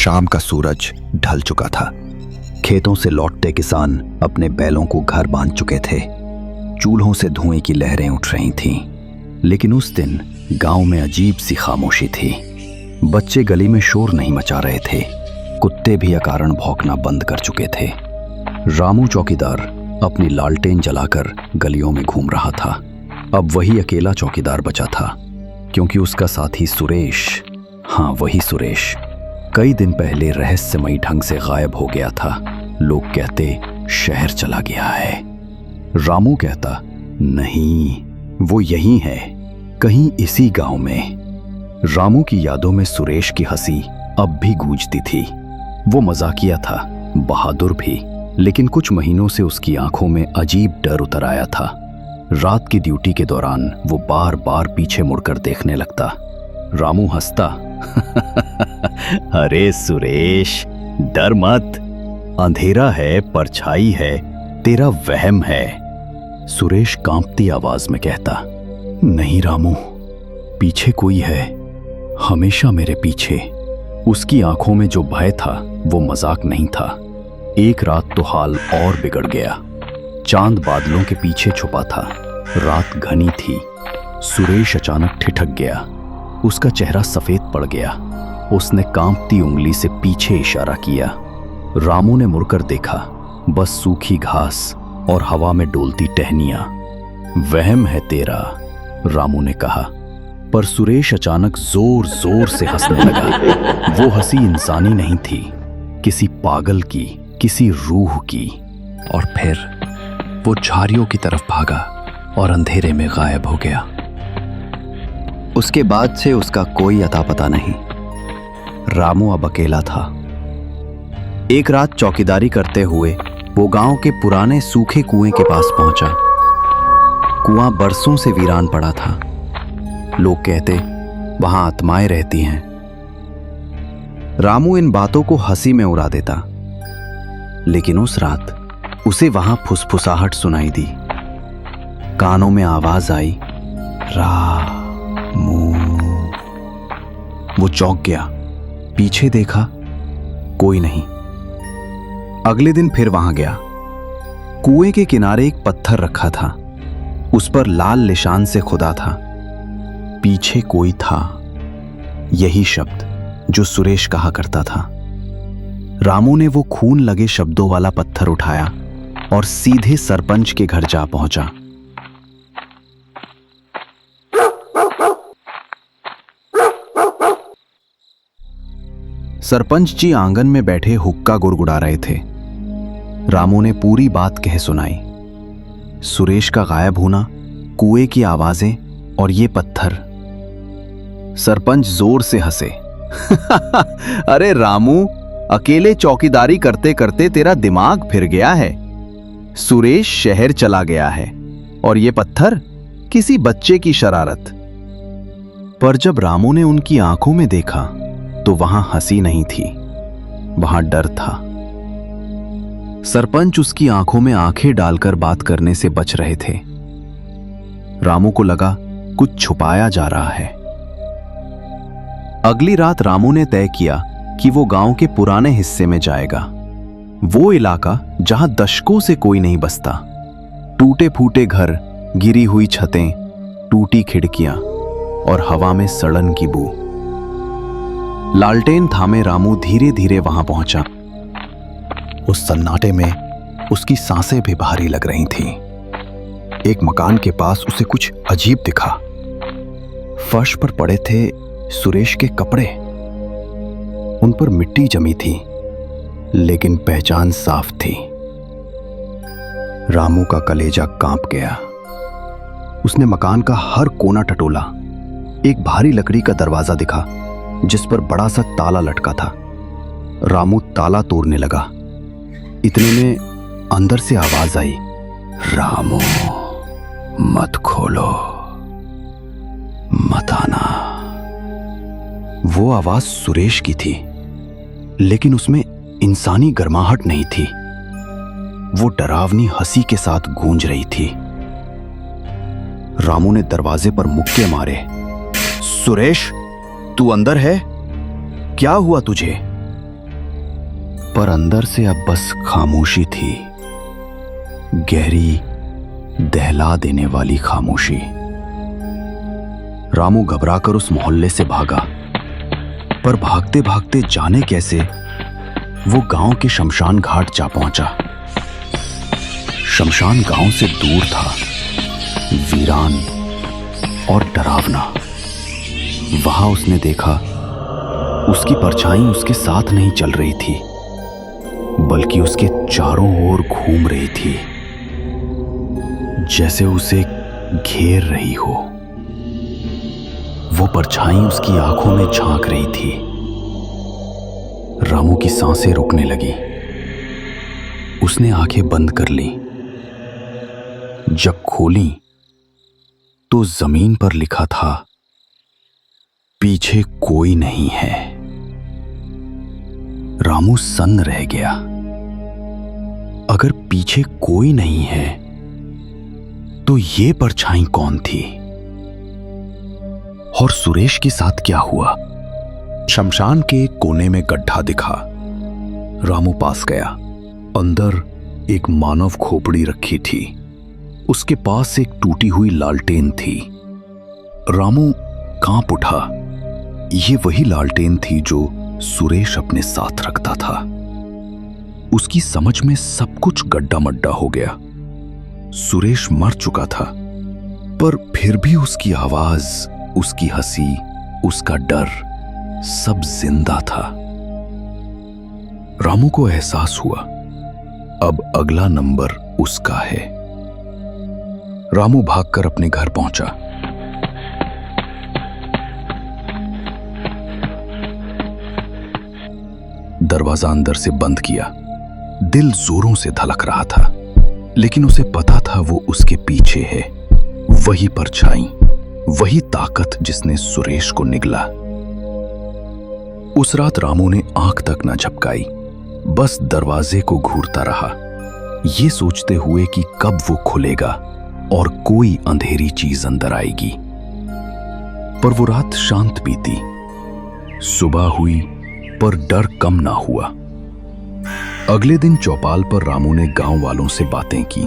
शाम का सूरज ढल चुका था। खेतों से लौटते किसान अपने बैलों को घर बांध चुके थे। चूल्हों से धुएं की लहरें उठ रही थीं। लेकिन उस दिन गांव में अजीब सी खामोशी थी। बच्चे गली में शोर नहीं मचा रहे थे। कुत्ते भी अकारण भौंकना बंद कर चुके थे। रामू चौकीदार अपनी लालटेन जलाकर गलियों में घूम रहा था। अब वही अकेला चौकीदार बचा था, क्योंकि उसका साथी सुरेश, हाँ वही सुरेश, कई दिन पहले रहस्यमयी ढंग से गायब हो गया था। लोग कहते शहर चला गया है। रामू कहता नहीं, वो यहीं है, कहीं इसी गांव में। रामू की यादों में सुरेश की हंसी अब भी गूंजती थी। वो मजाकिया था, बहादुर भी, लेकिन कुछ महीनों से उसकी आंखों में अजीब डर उतर आया था। रात की ड्यूटी के दौरान वो बार बार पीछे मुड़कर देखने लगता। रामू हंसता, अरे सुरेश, डर मत, अंधेरा है, परछाई है, तेरा वहम है। सुरेश कांपती आवाज में कहता, नहीं रामू, पीछे कोई है, हमेशा मेरे पीछे। उसकी आंखों में जो भय था वो मजाक नहीं था। एक रात तो हाल और बिगड़ गया। चांद बादलों के पीछे छुपा था। रात घनी थी। सुरेश अचानक ठिठक गया। उसका चेहरा सफेद पड़ गया। उसने कांपती उंगली से पीछे इशारा किया। रामू ने मुड़कर देखा, बस सूखी घास और हवा में डोलती टहनियां। वहम है तेरा, रामू ने कहा। पर सुरेश अचानक जोर जोर से हंसने लगा। वो हंसी इंसानी नहीं थी, किसी पागल की, किसी रूह की। और फिर वो झाड़ियों की तरफ भागा और अंधेरे में गायब हो गया। उसके बाद से उसका कोई अता पता नहीं। रामू अब अकेला था। एक रात चौकीदारी करते हुए वो गांव के पुराने सूखे कुएं के पास पहुंचा। कुआं बरसों से वीरान पड़ा था। लोग कहते वहां आत्माएं रहती हैं। रामू इन बातों को हंसी में उड़ा देता, लेकिन उस रात उसे वहां फुसफुसाहट सुनाई दी। कानों में आवाज आई, रामू। वो चौंक गया, पीछे देखा, कोई नहीं। अगले दिन फिर वहां गया। कुएं के किनारे एक पत्थर रखा था। उस पर लाल निशान से खुदा था, पीछे कोई था। यही शब्द जो सुरेश कहा करता था। रामू ने वो खून लगे शब्दों वाला पत्थर उठाया और सीधे सरपंच के घर जा पहुंचा। सरपंच जी आंगन में बैठे हुक्का गुड़गुड़ा रहे थे। रामू ने पूरी बात कह सुनाई। सुरेश का गायब होना, कुएं की आवाजें और ये पत्थर। सरपंच जोर से हंसे। अरे रामू, अकेले चौकीदारी करते करते तेरा दिमाग फिर गया है। सुरेश शहर चला गया है और ये पत्थर किसी बच्चे की शरारत। पर जब रामू ने उनकी आंखों में देखा तो वहां हंसी नहीं थी, वहां डर था। सरपंच उसकी आंखों में आंखें डालकर बात करने से बच रहे थे। रामू को लगा कुछ छुपाया जा रहा है। अगली रात रामू ने तय किया कि वो गांव के पुराने हिस्से में जाएगा। वो इलाका जहां दशकों से कोई नहीं बसता। टूटे फूटे घर, गिरी हुई छतें, टूटी खिड़कियां और हवा में सड़न की बू। लालटेन थामे रामू धीरे धीरे वहां पहुंचा। उस सन्नाटे में उसकी सांसें भी भारी लग रही थीं। एक मकान के पास उसे कुछ अजीब दिखा। फर्श पर पड़े थे सुरेश के कपड़े। उन पर मिट्टी जमी थी, लेकिन पहचान साफ थी। रामू का कलेजा कांप गया। उसने मकान का हर कोना टटोला। एक भारी लकड़ी का दरवाजा दिखा जिस पर बड़ा सा ताला लटका था। रामू ताला तोड़ने लगा। इतने में अंदर से आवाज आई, रामू मत खोलो, मत आना। वो आवाज सुरेश की थी, लेकिन उसमें इंसानी गर्माहट नहीं थी। वो डरावनी हंसी के साथ गूंज रही थी। रामू ने दरवाजे पर मुक्के मारे। सुरेश, तू अंदर है? क्या हुआ तुझे? पर अंदर से अब बस खामोशी थी, गहरी, दहला देने वाली खामोशी। रामू घबराकर उस मोहल्ले से भागा, पर भागते भागते जाने कैसे वो गांव के शमशान घाट जा पहुंचा। शमशान गांव से दूर था, वीरान और डरावना। वहां उसने देखा उसकी परछाई उसके साथ नहीं चल रही थी, बल्कि उसके चारों ओर घूम रही थी, जैसे उसे घेर रही हो। वो परछाई उसकी आंखों में झांक रही थी। रामू की सांसें रुकने लगी। उसने आंखें बंद कर ली। जब खोली तो जमीन पर लिखा था, पीछे कोई नहीं है। रामू सन्न रह गया। अगर पीछे कोई नहीं है तो ये परछाई कौन थी? और सुरेश के साथ क्या हुआ? शमशान के एक कोने में गड्ढा दिखा। रामू पास गया। अंदर एक मानव खोपड़ी रखी थी। उसके पास एक टूटी हुई लालटेन थी। रामू कांप उठा। ये वही लालटेन थी जो सुरेश अपने साथ रखता था। उसकी समझ में सब कुछ गड्ढा मड्ढा हो गया। सुरेश मर चुका था, पर फिर भी उसकी आवाज, उसकी हंसी, उसका डर सब जिंदा था। रामू को एहसास हुआ अब अगला नंबर उसका है। रामू भागकर अपने घर पहुंचा। दरवाजा अंदर से बंद किया। दिल जोरों से धड़क रहा था, लेकिन उसे पता था वो उसके पीछे है। वही परछाई, वही ताकत जिसने सुरेश को निगला। उस रात रामू ने आंख तक न झपकाई, बस दरवाजे को घूरता रहा, ये सोचते हुए कि कब वो खुलेगा और कोई अंधेरी चीज अंदर आएगी। पर वो रात शांत बीती। सुबह हुई, पर डर कम ना हुआ। अगले दिन चौपाल पर रामू ने गांव वालों से बातें की।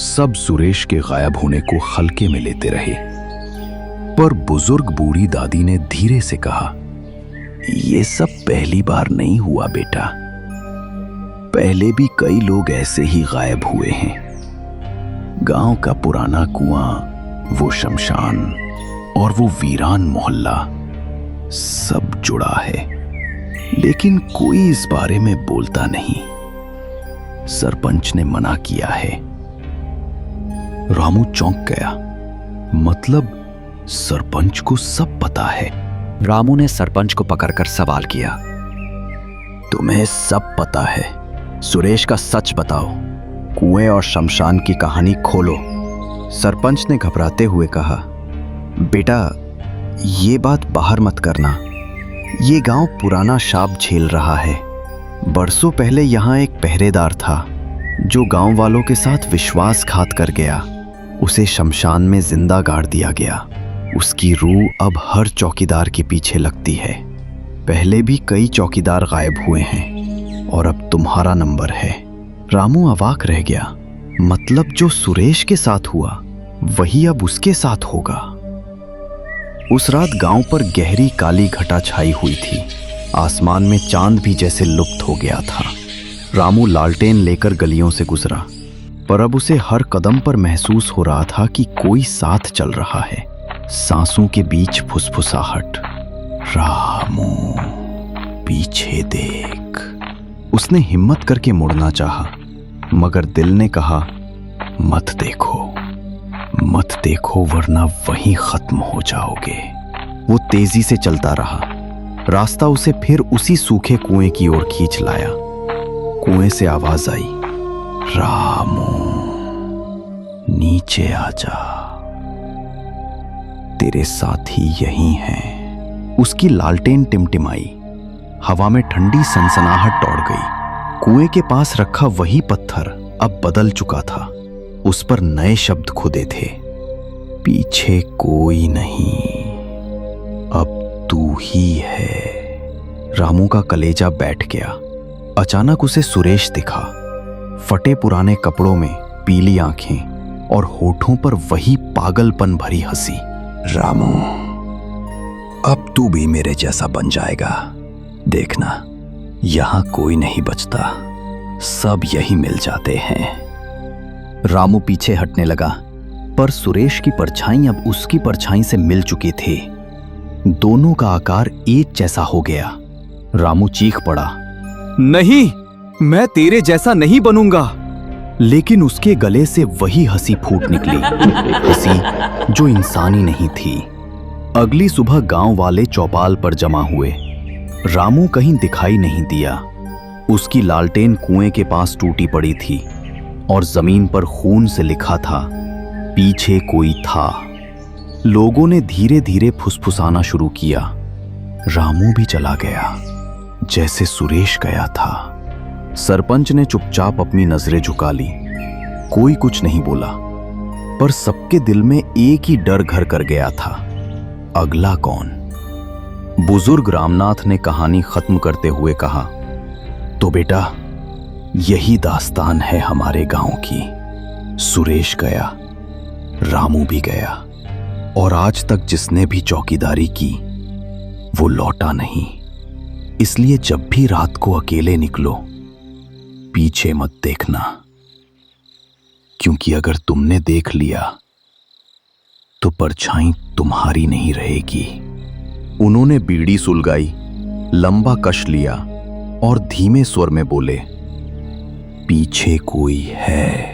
सब सुरेश के गायब होने को हल्के में लेते रहे, पर बुजुर्ग बूढ़ी दादी ने धीरे से कहा, ये सब पहली बार नहीं हुआ बेटा। पहले भी कई लोग ऐसे ही गायब हुए हैं। गांव का पुराना कुआं, वो शमशान और वो वीरान मोहल्ला, सब जुड़ा है, लेकिन कोई इस बारे में बोलता नहीं। सरपंच ने मना किया है। रामू चौंक गया। मतलब सरपंच को सब पता है? रामू ने सरपंच को पकड़कर सवाल किया। तुम्हें सब पता है? सुरेश का सच बताओ। कुएं और शमशान की कहानी खोलो। सरपंच ने घबराते हुए कहा, बेटा ये बात बाहर मत करना। ये गांव पुराना शाप झेल रहा है। बरसों पहले यहाँ एक पहरेदार था जो गांव वालों के साथ विश्वासघात कर गया। उसे शमशान में जिंदा गाड़ दिया गया। उसकी रूह अब हर चौकीदार के पीछे लगती है। पहले भी कई चौकीदार गायब हुए हैं और अब तुम्हारा नंबर है। रामू अवाक रह गया। मतलब जो सुरेश के साथ हुआ वही अब उसके साथ होगा। उस रात गांव पर गहरी काली घटा छाई हुई थी। आसमान में चांद भी जैसे लुप्त हो गया था। रामू लालटेन लेकर गलियों से गुजरा, पर अब उसे हर कदम पर महसूस हो रहा था कि कोई साथ चल रहा है। सांसों के बीच फुसफुसाहट, रामू पीछे देख। उसने हिम्मत करके मुड़ना चाहा, मगर दिल ने कहा, मत देखो, मत देखो वरना वहीं खत्म हो जाओगे। वो तेजी से चलता रहा। रास्ता उसे फिर उसी सूखे कुएं की ओर खींच लाया। कुएं से आवाज आई, रामू नीचे आजा, तेरे साथी यहीं हैं। उसकी लालटेन टिमटिमाई। हवा में ठंडी सनसनाहट दौड़ गई। कुएं के पास रखा वही पत्थर अब बदल चुका था। उस पर नए शब्द खुदे थे, पीछे कोई नहीं, अब तू ही है। रामू का कलेजा बैठ गया। अचानक उसे सुरेश दिखा। फटे पुराने कपड़ों में पीली आंखें और होठों पर वही पागलपन भरी हंसी। रामू, अब तू भी मेरे जैसा बन जाएगा। देखना, यहां कोई नहीं बचता, सब यही मिल जाते हैं। रामू पीछे हटने लगा, पर सुरेश की परछाई अब उसकी परछाई से मिल चुकी थी। दोनों का आकार एक जैसा हो गया। रामू चीख पड़ा, नहीं, मैं तेरे जैसा नहीं बनूंगा। लेकिन उसके गले से वही हंसी फूट निकली, हंसी जो इंसानी नहीं थी। अगली सुबह गांव वाले चौपाल पर जमा हुए। रामू कहीं दिखाई नहीं दिया। उसकी लालटेन कुएं के पास टूटी पड़ी थी और जमीन पर खून से लिखा था, पीछे कोई था। लोगों ने धीरे धीरे फुसफुसाना शुरू किया। रामू भी चला गया, जैसे सुरेश गया था। सरपंच ने चुपचाप अपनी नजरें झुका ली। कोई कुछ नहीं बोला, पर सबके दिल में एक ही डर घर कर गया था, अगला कौन? बुजुर्ग रामनाथ ने कहानी खत्म करते हुए कहा, तो बेटा, यही दास्तान है हमारे गांव की। सुरेश गया, रामू भी गया, और आज तक जिसने भी चौकीदारी की वो लौटा नहीं। इसलिए जब भी रात को अकेले निकलो, पीछे मत देखना, क्योंकि अगर तुमने देख लिया तो परछाई तुम्हारी नहीं रहेगी। उन्होंने बीड़ी सुलगाई, लंबा कश लिया और धीमे स्वर में बोले, पीछे कोई है।